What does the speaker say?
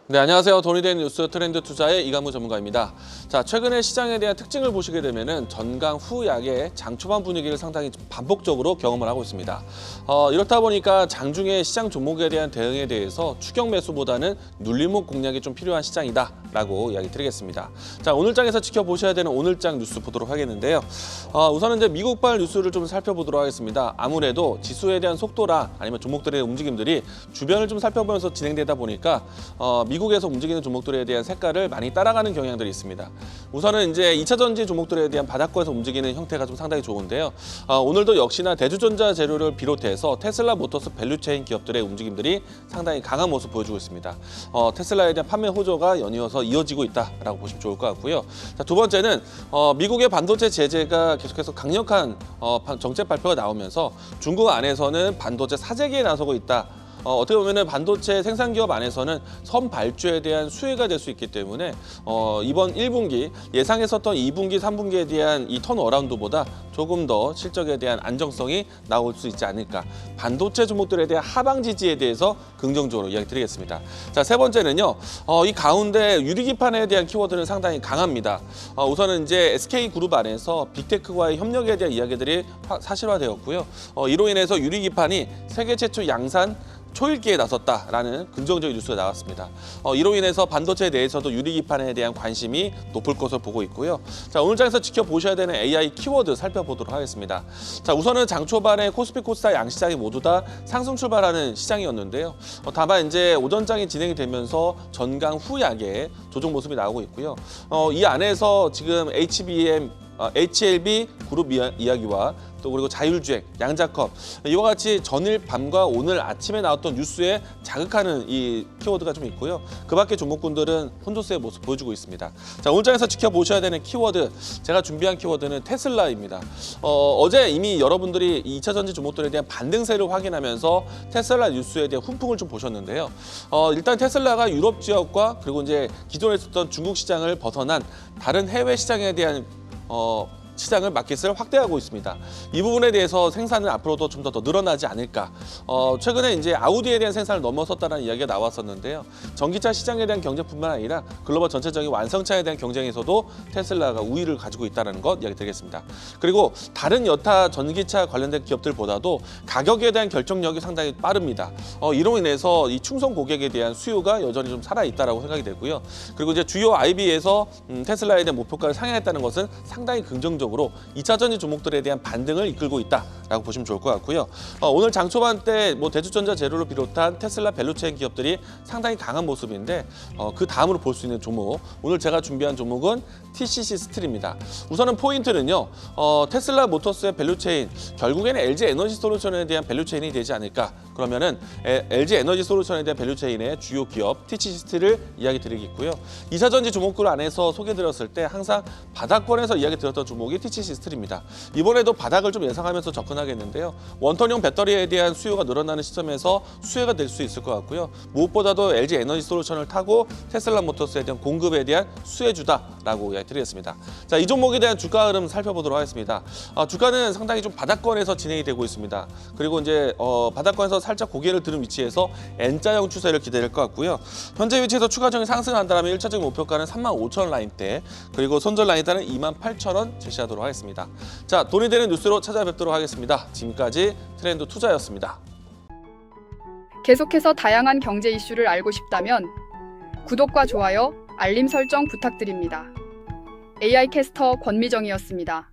네, 안녕하세요. 돈이 되는 뉴스 트렌드 투자의 이강무 전문가입니다. 자, 최근에 시장에 대한 특징을 보시게 되면은 전강 후약의 장 초반 분위기를 상당히 반복적으로 경험을 하고 있습니다. 이렇다 보니까 장중에 시장 종목에 대한 대응에 대해서 추격 매수보다는 눌림목 공략이 좀 필요한 시장이다라고 이야기 드리겠습니다. 자, 오늘 장에서 지켜보셔야 되는 오늘장 뉴스 보도록 하겠는데요. 우선은 이제 미국발 뉴스를 좀 살펴보도록 하겠습니다. 아무래도 지수에 대한 속도나 아니면 종목들의 움직임들이 주변을 좀 살펴보면서 진행되다 보니까 미국에서 움직이는 종목들에 대한 색깔을 많이 따라가는 경향들이 있습니다. 우선은 이제 2차 전지 종목들에 대한 바닥권에서 움직이는 형태가 좀 상당히 좋은데요. 오늘도 역시나 대주전자 재료를 비롯해서 테슬라 모터스 밸류체인 기업들의 움직임들이 상당히 강한 모습 보여주고 있습니다. 테슬라에 대한 판매 호조가 연이어서 이어지고 있다라고 보시면 좋을 것 같고요. 자, 두 번째는 미국의 반도체 제재가 계속해서 강력한 정책 발표가 나오면서 중국 안에서는 반도체 사재기에 나서고 있다. 어떻게 보면은 반도체 생산 기업 안에서는 선발주에 대한 수혜가 될 수 있기 때문에 이번 1분기 예상했었던 2분기, 3분기에 대한 이 턴어라운드보다 조금 더 실적에 대한 안정성이 나올 수 있지 않을까. 반도체 종목들에 대한 하방 지지에 대해서 긍정적으로 이야기 드리겠습니다. 자, 세 번째는요. 이 가운데 유리기판에 대한 키워드는 상당히 강합니다. 우선은 이제 SK그룹 안에서 빅테크와의 협력에 대한 이야기들이 사실화되었고요. 이로 인해서 유리기판이 세계 최초 양산 초읽기에 나섰다라는 긍정적인 뉴스가 나왔습니다. 이로 인해서 반도체 내에서도 유리기판에 대한 관심이 높을 것으로 보고 있고요. 자, 오늘 장에서 지켜보셔야 되는 AI 키워드 살펴보도록 하겠습니다. 자, 우선은 장 초반에 코스피 코스닥 양시장이 모두 다 상승 출발하는 시장이었는데요. 다만 이제 오전장이 진행이 되면서 전강 후약의 조정 모습이 나오고 있고요. 이 안에서 지금 HLB 그룹 이야기와 또 그리고 자율주행, 양자컵 이와 같이 전일 밤과 오늘 아침에 나왔던 뉴스에 자극하는 이 키워드가 좀 있고요. 그 밖에 종목군들은 혼조세의 모습 보여주고 있습니다. 자, 오늘 장에서 지켜보셔야 되는 키워드, 제가 준비한 키워드는 테슬라입니다. 어제 이미 여러분들이 2차 전지 종목들에 대한 반등세를 확인하면서 테슬라 뉴스에 대한 훈풍을 좀 보셨는데요. 일단 테슬라가 유럽 지역과 그리고 이제 기존에 있었던 중국 시장을 벗어난 다른 해외 시장에 대한 시장을 마켓을 확대하고 있습니다. 이 부분에 대해서 생산은 앞으로도 좀 더 늘어나지 않을까. 최근에 이제 아우디에 대한 생산을 넘어섰다는 이야기가 나왔었는데요. 전기차 시장에 대한 경쟁뿐만 아니라 글로벌 전체적인 완성차에 대한 경쟁에서도 테슬라가 우위를 가지고 있다는 것 이야기 드리겠습니다. 그리고 다른 여타 전기차 관련된 기업들보다도 가격에 대한 결정력이 상당히 빠릅니다. 이로 인해서 이 충성 고객에 대한 수요가 여전히 좀 살아 있다라고 생각이 되고요. 그리고 이제 주요 IB에서 테슬라에 대한 목표가를 상향했다는 것은 상당히 긍정적. 2차 전지 종목들에 대한 반등을 이끌고 있다라고 보시면 좋을 것 같고요. 오늘 장 초반 때 대주전자 재료를 비롯한 테슬라 밸류체인 기업들이 상당히 강한 모습인데 그 다음으로 볼 수 있는 종목, 오늘 제가 준비한 종목은 TCC 스틸입니다. 우선은 포인트는요. 테슬라 모터스의 밸류체인, 결국에는 LG 에너지 솔루션에 대한 밸류체인이 되지 않을까. 그러면은 LG 에너지 솔루션에 대한 밸류체인의 주요 기업 TCC 스틸을 이야기 드리겠고요. 2차 전지 종목들 안에서 소개드렸을 때 항상 바닥권에서 이야기 드렸던 종목이 TCC 스틸입니다. 이번에도 바닥을 좀 예상하면서 접근하겠는데요. 원톤형 배터리에 대한 수요가 늘어나는 시점에서 수혜가 될 수 있을 것 같고요. 무엇보다도 LG 에너지 솔루션을 타고 테슬라 모터스에 대한 공급에 대한 수혜주다라고 이야기 드리겠습니다. 자, 이 종목에 대한 주가 흐름 살펴보도록 하겠습니다. 주가는 상당히 좀 바닥권에서 진행이 되고 있습니다. 그리고 이제 바닥권에서 살짝 고개를 들은 위치에서 N자형 추세를 기대할 것 같고요. 현재 위치에서 추가적인 상승한다면 1차적인 목표가는 35,000원 라인대, 그리고 손절 라인대는 28,000원 제시하도록 하겠습니다. 자, 돈이 되는 뉴스로 찾아뵙도록 하겠습니다. 지금까지 트렌드 투자였습니다. 계속해서 다양한 경제 이슈를 알고 싶다면 구독과 좋아요, 알림 설정 부탁드립니다. AI 캐스터 권미정이었습니다.